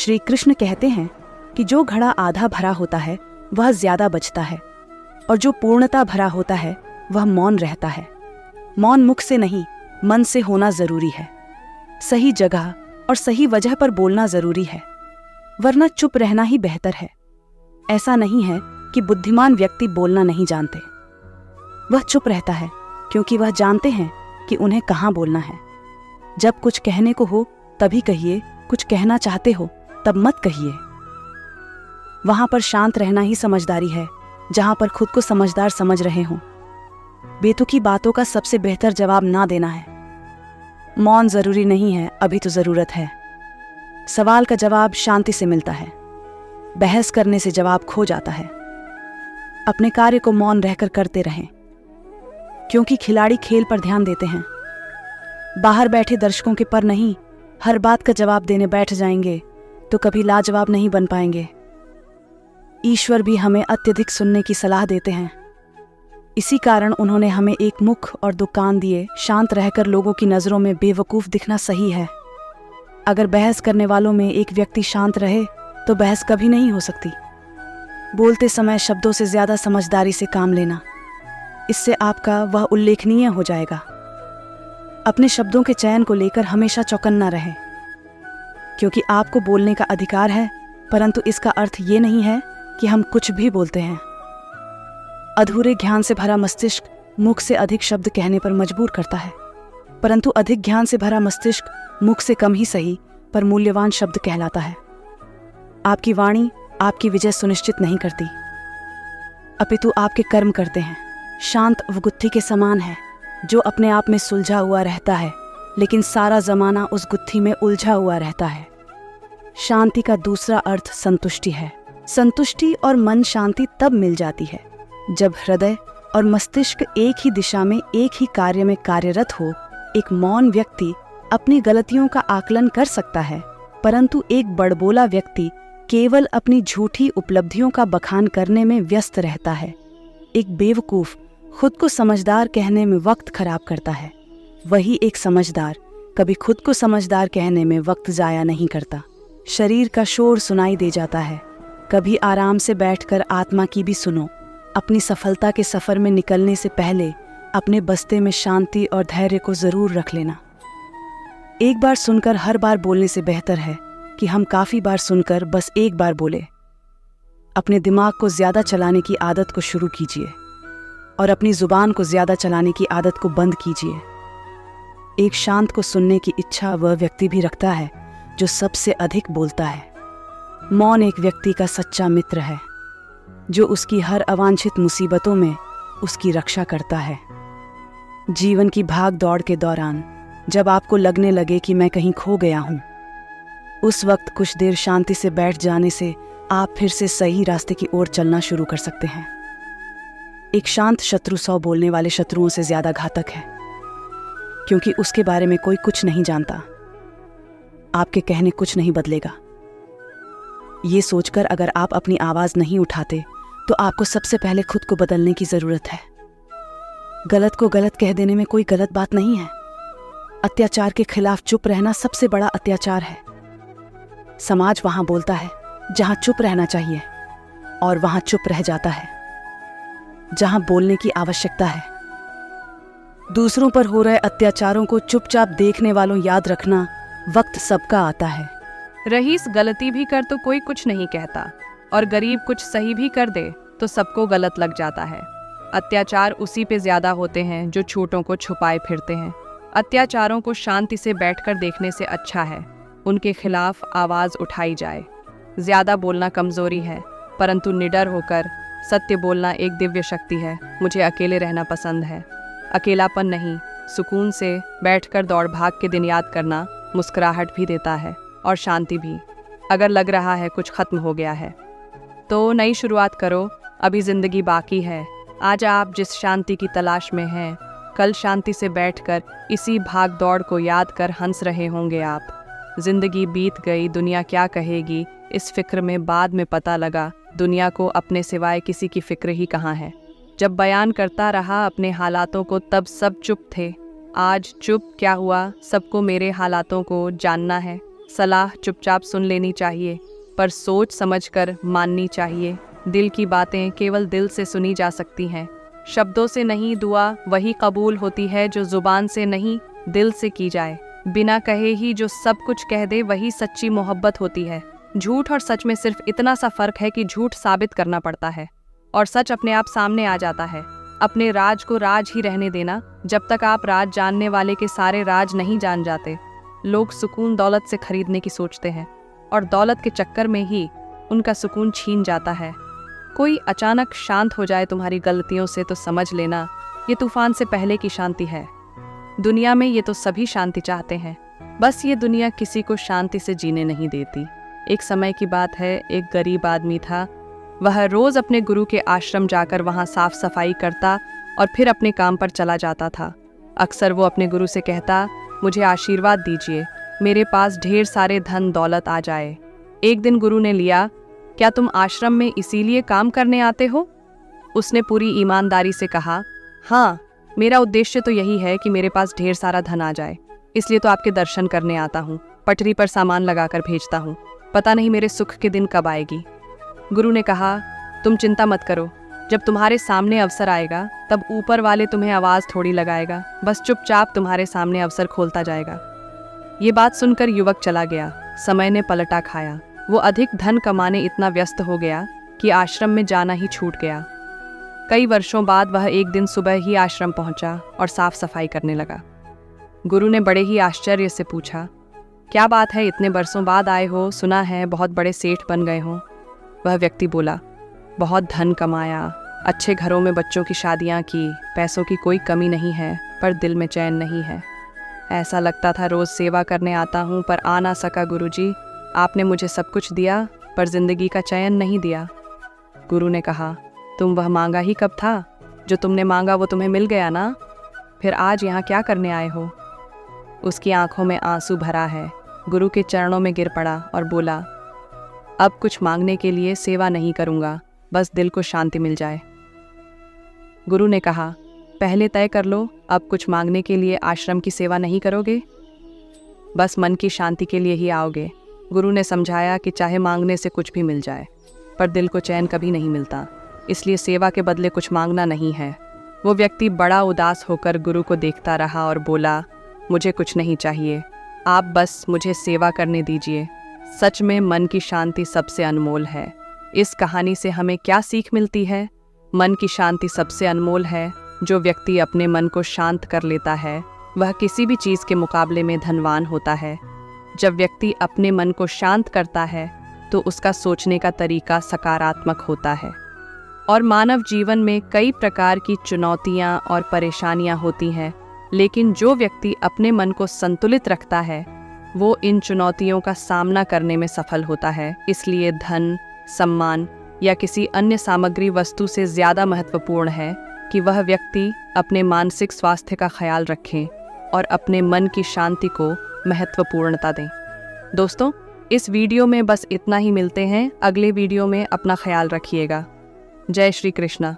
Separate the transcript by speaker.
Speaker 1: श्री कृष्ण कहते हैं कि जो घड़ा आधा भरा होता है वह ज्यादा बचता है, और जो पूर्णता भरा होता है वह मौन रहता है। मौन मुख से नहीं, मन से होना जरूरी है। सही जगह और सही वजह पर बोलना जरूरी है, वरना चुप रहना ही बेहतर है। ऐसा नहीं है कि बुद्धिमान व्यक्ति बोलना नहीं जानते। वह चुप रहता है क्योंकि वह जानते हैं कि उन्हें कहाँ बोलना है। जब कुछ कहने को हो तभी कहिए, कुछ कहना चाहते हो तब मत कहिए। वहां पर शांत रहना ही समझदारी है, जहां पर खुद को समझदार समझ रहे हों। बेतुकी बातों का सबसे बेहतर जवाब ना देना है। मौन जरूरी नहीं है, अभी तो जरूरत है। सवाल का जवाब शांति से मिलता है, बहस करने से जवाब खो जाता है। अपने कार्य को मौन रहकर करते रहें, क्योंकि खिलाड़ी खेल पर ध्यान देते हैं। बाहर बैठे दर्शकों के पर नहीं, हर बात का जवाब देने बैठ जाएंगे तो कभी लाजवाब नहीं बन पाएंगे। ईश्वर भी हमें अत्यधिक सुनने की सलाह देते हैं। इसी कारण उन्होंने हमें एक मुख और दो कान दिए। शांत रहकर लोगों की नज़रों में बेवकूफ़ दिखना सही है। अगर बहस करने वालों में एक व्यक्ति शांत रहे तो बहस कभी नहीं हो सकती। बोलते समय शब्दों से ज़्यादा समझदारी से काम लेना, इससे आपका वह उल्लेखनीय हो जाएगा। अपने शब्दों के चयन को लेकर हमेशा चौकन्ना रहें, क्योंकि आपको बोलने का अधिकार है, परंतु इसका अर्थ ये नहीं है कि हम कुछ भी बोलते हैं। अधूरे ज्ञान से भरा मस्तिष्क मुख से अधिक शब्द कहने पर मजबूर करता है, परंतु अधिक ज्ञान से भरा मस्तिष्क मुख से कम ही सही पर मूल्यवान शब्द कहलाता है। आपकी वाणी आपकी विजय सुनिश्चित नहीं करती, अपितु आपके कर्म करते हैं। शांत वह गुत्थी के समान है जो अपने आप में सुलझा हुआ रहता है, लेकिन सारा जमाना उस गुत्थी में उलझा हुआ रहता है। शांति का दूसरा अर्थ संतुष्टि है। संतुष्टि और मन शांति तब मिल जाती है जब हृदय और मस्तिष्क एक ही दिशा में एक ही कार्य में कार्यरत हो। एक मौन व्यक्ति अपनी गलतियों का आकलन कर सकता है, परंतु एक बड़बोला व्यक्ति केवल अपनी झूठी उपलब्धियों का बखान करने में व्यस्त रहता है। एक बेवकूफ खुद को समझदार कहने में वक्त खराब करता है, वही एक समझदार कभी खुद को समझदार कहने में वक्त जाया नहीं करता। शरीर का शोर सुनाई दे जाता है, कभी आराम से बैठकर आत्मा की भी सुनो। अपनी सफलता के सफर में निकलने से पहले अपने बस्ते में शांति और धैर्य को जरूर रख लेना। एक बार सुनकर हर बार बोलने से बेहतर है कि हम काफी बार सुनकर बस एक बार बोले। अपने दिमाग को ज्यादा चलाने की आदत को शुरू कीजिए और अपनी जुबान को ज्यादा चलाने की आदत को बंद कीजिए। एक शांत को सुनने की इच्छा वह व्यक्ति भी रखता है जो सबसे अधिक बोलता है। मौन एक व्यक्ति का सच्चा मित्र है जो उसकी हर अवांछित मुसीबतों में उसकी रक्षा करता है। जीवन की भाग दौड़ के दौरान जब आपको लगने लगे कि मैं कहीं खो गया हूं, उस वक्त कुछ देर शांति से बैठ जाने से आप फिर से सही रास्ते की ओर चलना शुरू कर सकते हैं। एक शांत शत्रु 100 बोलने वाले शत्रुओं से ज्यादा घातक है, क्योंकि उसके बारे में कोई कुछ नहीं जानता। आपके कहने कुछ नहीं बदलेगा। ये सोचकर अगर आप अपनी आवाज नहीं उठाते तो आपको सबसे पहले खुद को बदलने की जरूरत है। गलत को गलत कह देने में कोई गलत बात नहीं है। अत्याचार के खिलाफ चुप रहना सबसे बड़ा अत्याचार है। समाज वहां बोलता है जहां चुप रहना चाहिए और वहां चुप रह जाता है जहां बोलने की आवश्यकता है। दूसरों पर हो रहे अत्याचारों को चुपचाप देखने वालों याद रखना, वक्त सबका आता है।
Speaker 2: रईस गलती भी कर तो कोई कुछ नहीं कहता, और गरीब कुछ सही भी कर दे तो सबको गलत लग जाता है। अत्याचार उसी पे ज्यादा होते हैं जो छोटों को छुपाए फिरते हैं। अत्याचारों को शांति से बैठकर देखने से अच्छा है उनके खिलाफ आवाज उठाई जाए। ज्यादा बोलना कमजोरी है, परंतु निडर होकर सत्य बोलना एक दिव्य शक्ति है। मुझे अकेले रहना पसंद है। अकेलापन नहीं, सुकून से बैठकर दौड़ भाग के दिन याद करना मुस्कुराहट भी देता है और शांति भी। अगर लग रहा है कुछ खत्म हो गया है तो नई शुरुआत करो, अभी जिंदगी बाकी है। आज आप जिस शांति की तलाश में हैं, कल शांति से बैठकर इसी भाग दौड़ को याद कर हंस रहे होंगे आप। जिंदगी बीत गई, दुनिया क्या कहेगी, इस फिक्र में बाद में पता लगा दुनिया को अपने सिवाय किसी की फिक्र ही कहाँ है। जब बयान करता रहा अपने हालातों को तब सब चुप थे। आज चुप क्या हुआ, सबको मेरे हालातों को जानना है। सलाह चुपचाप सुन लेनी चाहिए, पर सोच समझकर माननी चाहिए। दिल की बातें केवल दिल से सुनी जा सकती हैं। शब्दों से नहीं, दुआ वही कबूल होती है जो जुबान से नहीं, दिल से की जाए। बिना कहे ही जो सब कुछ कह दे वही सच्ची मोहब्बत होती है। झूठ और सच में सिर्फ इतना सा फर्क है कि झूठ साबित करना पड़ता है और सच अपने आप सामने आ जाता है। अपने राज को राज ही रहने देना, जब तक आप राज जानने वाले के सारे राज नहीं जान जाते। लोग सुकून दौलत से खरीदने की सोचते हैं और दौलत के चक्कर में ही उनका सुकून छीन जाता है। कोई अचानक शांत हो जाए तुम्हारी गलतियों से तो समझ लेना ये तूफान से पहले की शांति है। दुनिया में ये तो सभी शांति चाहते हैं, बस ये दुनिया किसी को शांति से जीने नहीं देती। एक समय की बात है, एक गरीब आदमी था। वह रोज अपने गुरु के आश्रम जाकर वहाँ साफ सफाई करता और फिर अपने काम पर चला जाता था। अक्सर वो अपने गुरु से कहता, मुझे आशीर्वाद दीजिए, मेरे पास ढेर सारे धन दौलत आ जाए। एक दिन गुरु ने लिया, क्या तुम आश्रम में इसीलिए काम करने आते हो? उसने पूरी ईमानदारी से कहा, हाँ, मेरा उद्देश्य तो यही है कि मेरे पास ढेर सारा धन आ जाए, इसलिए तो आपके दर्शन करने आता हूँ। पटरी पर सामान लगाकर भेजता हूँ, पता नहीं मेरे सुख के दिन कब आएगी। गुरु ने कहा, तुम चिंता मत करो, जब तुम्हारे सामने अवसर आएगा तब ऊपर वाले तुम्हें आवाज़ थोड़ी लगाएगा, बस चुपचाप तुम्हारे सामने अवसर खोलता जाएगा। ये बात सुनकर युवक चला गया। समय ने पलटा खाया। वो अधिक धन कमाने इतना व्यस्त हो गया कि आश्रम में जाना ही छूट गया। कई वर्षों बाद वह एक दिन सुबह ही आश्रम पहुंचा और साफ सफाई करने लगा। गुरु ने बड़े ही आश्चर्य से पूछा, क्या बात है, इतने बरसों बाद आए हो? सुना है बहुत बड़े सेठ बन गए हो। वह व्यक्ति बोला, बहुत धन कमाया, अच्छे घरों में बच्चों की शादियां की, पैसों की कोई कमी नहीं है, पर दिल में चैन नहीं है। ऐसा लगता था रोज़ सेवा करने आता हूँ पर आ ना सका गुरुजी। आपने मुझे सब कुछ दिया पर जिंदगी का चयन नहीं दिया। गुरु ने कहा, तुम वह मांगा ही कब था? जो तुमने मांगा वो तुम्हें मिल गया ना, फिर आज यहाँ क्या करने आए हो? उसकी आंखों में आंसू भरा है। गुरु के चरणों में गिर पड़ा और बोला, अब कुछ मांगने के लिए सेवा नहीं करूँगा, बस दिल को शांति मिल जाए। गुरु ने कहा, पहले तय कर लो, अब कुछ मांगने के लिए आश्रम की सेवा नहीं करोगे, बस मन की शांति के लिए ही आओगे। गुरु ने समझाया कि चाहे मांगने से कुछ भी मिल जाए, पर दिल को चैन कभी नहीं मिलता, इसलिए सेवा के बदले कुछ मांगना नहीं है। वो व्यक्ति बड़ा उदास होकर गुरु को देखता रहा और बोला, मुझे कुछ नहीं चाहिए, आप बस मुझे सेवा करने दीजिए। सच में मन की शांति सबसे अनमोल है। इस कहानी से हमें क्या सीख मिलती है? मन की शांति सबसे अनमोल है। जो व्यक्ति अपने मन को शांत कर लेता है वह किसी भी चीज़ के मुकाबले में धनवान होता है। जब व्यक्ति अपने मन को शांत करता है तो उसका सोचने का तरीका सकारात्मक होता है। और मानव जीवन में कई प्रकार की चुनौतियां और परेशानियां होती हैं, लेकिन जो व्यक्ति अपने मन को संतुलित रखता है वो इन चुनौतियों का सामना करने में सफल होता है। इसलिए धन, सम्मान या किसी अन्य सामग्री वस्तु से ज़्यादा महत्वपूर्ण है कि वह व्यक्ति अपने मानसिक स्वास्थ्य का ख्याल रखें और अपने मन की शांति को महत्वपूर्णता दें। दोस्तों, इस वीडियो में बस इतना ही। मिलते हैं अगले वीडियो में। अपना ख्याल रखिएगा। जय श्री कृष्णा।